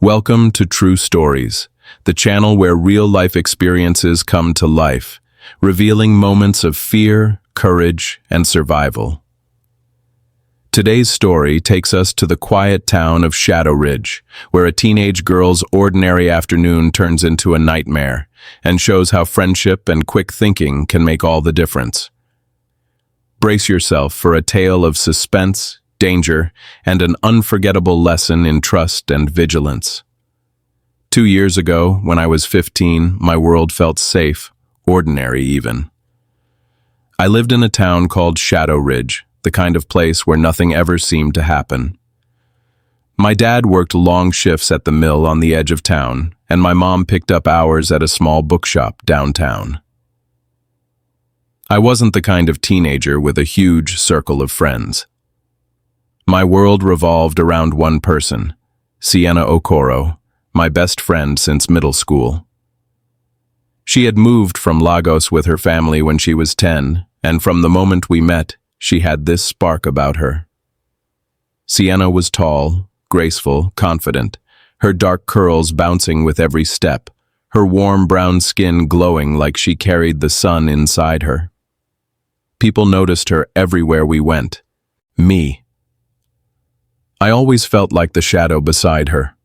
Welcome to True Stories, the channel where real-life experiences come to life, revealing moments of fear, courage, and survival. Today's story takes us to the quiet town of Shadowridge, where a teenage girl's ordinary afternoon turns into a nightmare and shows how friendship and quick thinking can make all the difference. Brace yourself for a tale of suspense, danger, and an unforgettable lesson in trust and vigilance. 2 years ago, when I was 15, my world felt safe, ordinary even. I lived in a town called Shadowridge, the kind of place where nothing ever seemed to happen. My dad worked long shifts at the mill on the edge of town, and my mom picked up hours at a small bookshop downtown. I wasn't the kind of teenager with a huge circle of friends. My world revolved around one person, Sienna Okoro, my best friend since middle school. She had moved from Lagos with her family when she was 10, and from the moment we met, she had this spark about her. Sienna was tall, graceful, confident, her dark curls bouncing with every step, her warm brown skin glowing like she carried the sun inside her. People noticed her everywhere we went. Me. I always felt like the shadow beside her.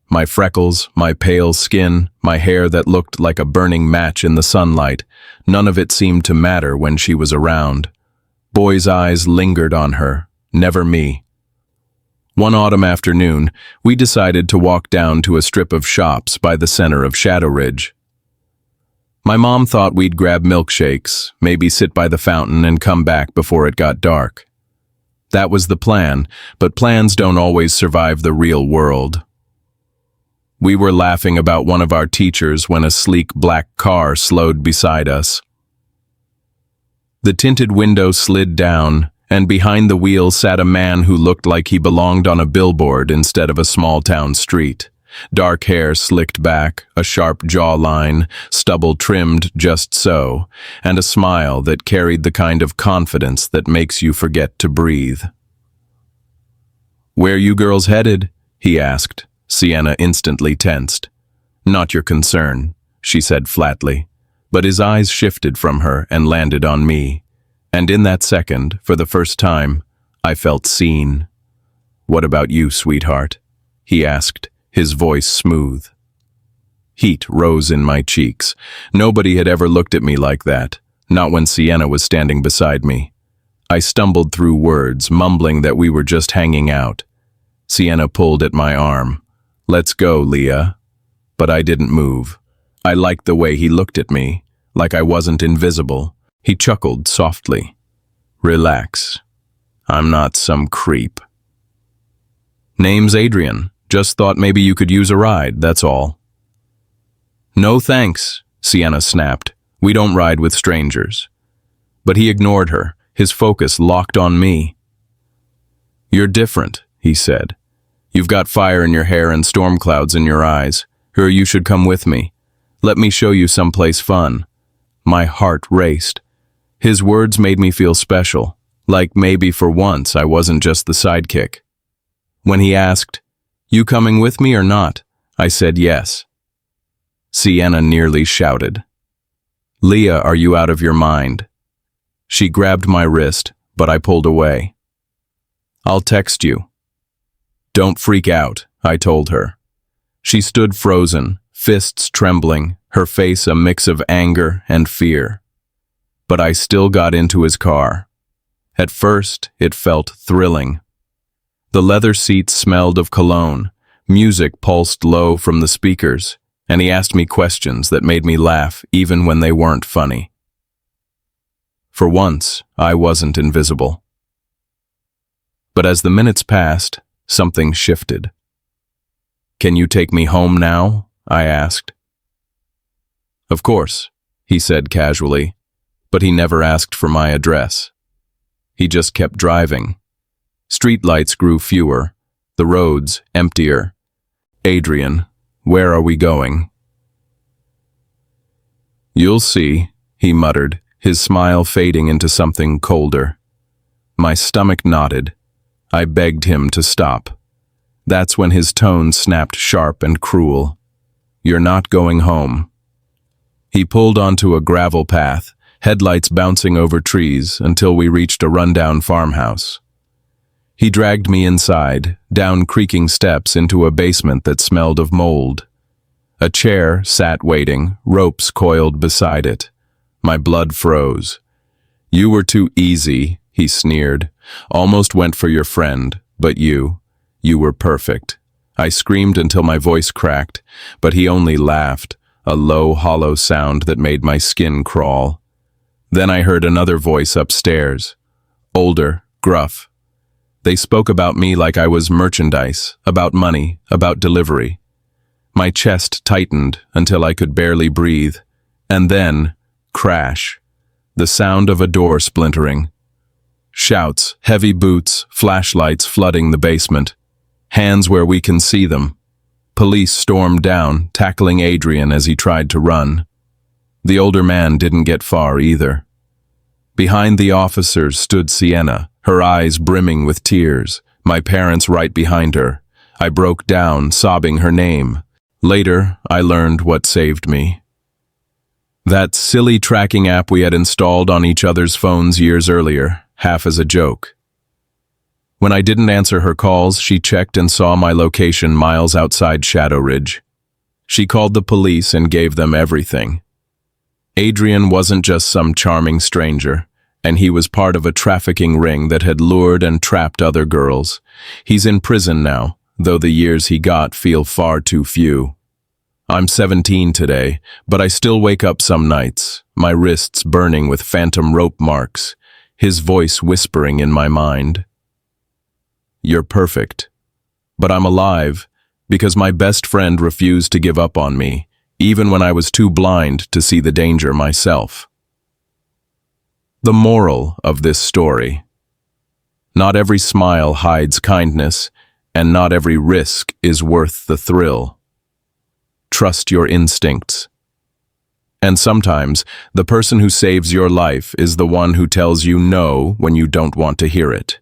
My freckles, my pale skin, my hair that looked like a burning match in the sunlight, none of it seemed to matter when she was around. Boys' eyes lingered on her, never me. One autumn afternoon, we decided to walk down to a strip of shops by the center of Shadowridge. My mom thought we'd grab milkshakes, maybe sit by the fountain and come back before it got dark. That was the plan, but plans don't always survive the real world. We were laughing about one of our teachers when a sleek black car slowed beside us. The tinted window slid down, and behind the wheel sat a man who looked like he belonged on a billboard instead of a small-town street. Dark hair slicked back, a sharp jawline, stubble trimmed just so, and a smile that carried the kind of confidence that makes you forget to breathe. "Where you girls headed?" he asked. Sienna instantly tensed. "Not your concern," she said flatly, but his eyes shifted from her and landed on me. And in that second, for the first time, I felt seen. "What about you, sweetheart?" he asked, his voice smooth. Heat rose in my cheeks. Nobody had ever looked at me like that, not when Sienna was standing beside me. I stumbled through words, mumbling that we were just hanging out. Sienna pulled at my arm. "Let's go, Leah." But I didn't move. I liked the way he looked at me, like I wasn't invisible. He chuckled softly. "Relax. I'm not some creep." "Name's Adrian. Just thought maybe you could use a ride, that's all." "No thanks," Sienna snapped. "We don't ride with strangers." But he ignored her, his focus locked on me. "You're different," he said. "You've got fire in your hair and storm clouds in your eyes. Or you should come with me. Let me show you someplace fun." My heart raced. His words made me feel special, like maybe for once I wasn't just the sidekick. When he asked, "You coming with me or not?" I said yes. Sienna nearly shouted. "Leah, are you out of your mind?" She grabbed my wrist, but I pulled away. "I'll text you." "Don't freak out," I told her. She stood frozen, fists trembling, her face a mix of anger and fear. But I still got into his car. At first, it felt thrilling. The leather seats smelled of cologne, music pulsed low from the speakers, and he asked me questions that made me laugh even when they weren't funny. For once, I wasn't invisible. But as the minutes passed, something shifted. "Can you take me home now?" I asked. "Of course," he said casually, but he never asked for my address. He just kept driving. Streetlights grew fewer, the roads emptier. "Adrian, where are we going?" "You'll see," he muttered, his smile fading into something colder. My stomach knotted. I begged him to stop. That's when his tone snapped sharp and cruel. "You're not going home." He pulled onto a gravel path, headlights bouncing over trees until we reached a rundown farmhouse. He dragged me inside, down creaking steps into a basement that smelled of mold. A chair sat waiting, ropes coiled beside it. My blood froze. "You were too easy," he sneered. "Almost went for your friend, but you were perfect." I screamed until my voice cracked, but he only laughed, a low, hollow sound that made my skin crawl. Then I heard another voice upstairs. Older, gruff. They spoke about me like I was merchandise, about money, about delivery. My chest tightened until I could barely breathe. And then, crash. The sound of a door splintering. Shouts, heavy boots, flashlights flooding the basement. Hands where we can see them. Police stormed down, tackling Adrian as he tried to run. The older man didn't get far either. Behind the officers stood Sienna, her eyes brimming with tears, my parents right behind her. I broke down, sobbing her name. Later, I learned what saved me. That silly tracking app we had installed on each other's phones years earlier, half as a joke. When I didn't answer her calls, she checked and saw my location miles outside Shadowridge. She called the police and gave them everything. Adrian wasn't just some charming stranger, and he was part of a trafficking ring that had lured and trapped other girls. He's in prison now, though the years he got feel far too few. I'm 17 today, but I still wake up some nights, my wrists burning with phantom rope marks, his voice whispering in my mind. "You're perfect. But I'm alive because my best friend refused to give up on me, even when I was too blind to see the danger myself." The moral of this story: not every smile hides kindness, and not every risk is worth the thrill. Trust your instincts. And sometimes, the person who saves your life is the one who tells you no when you don't want to hear it.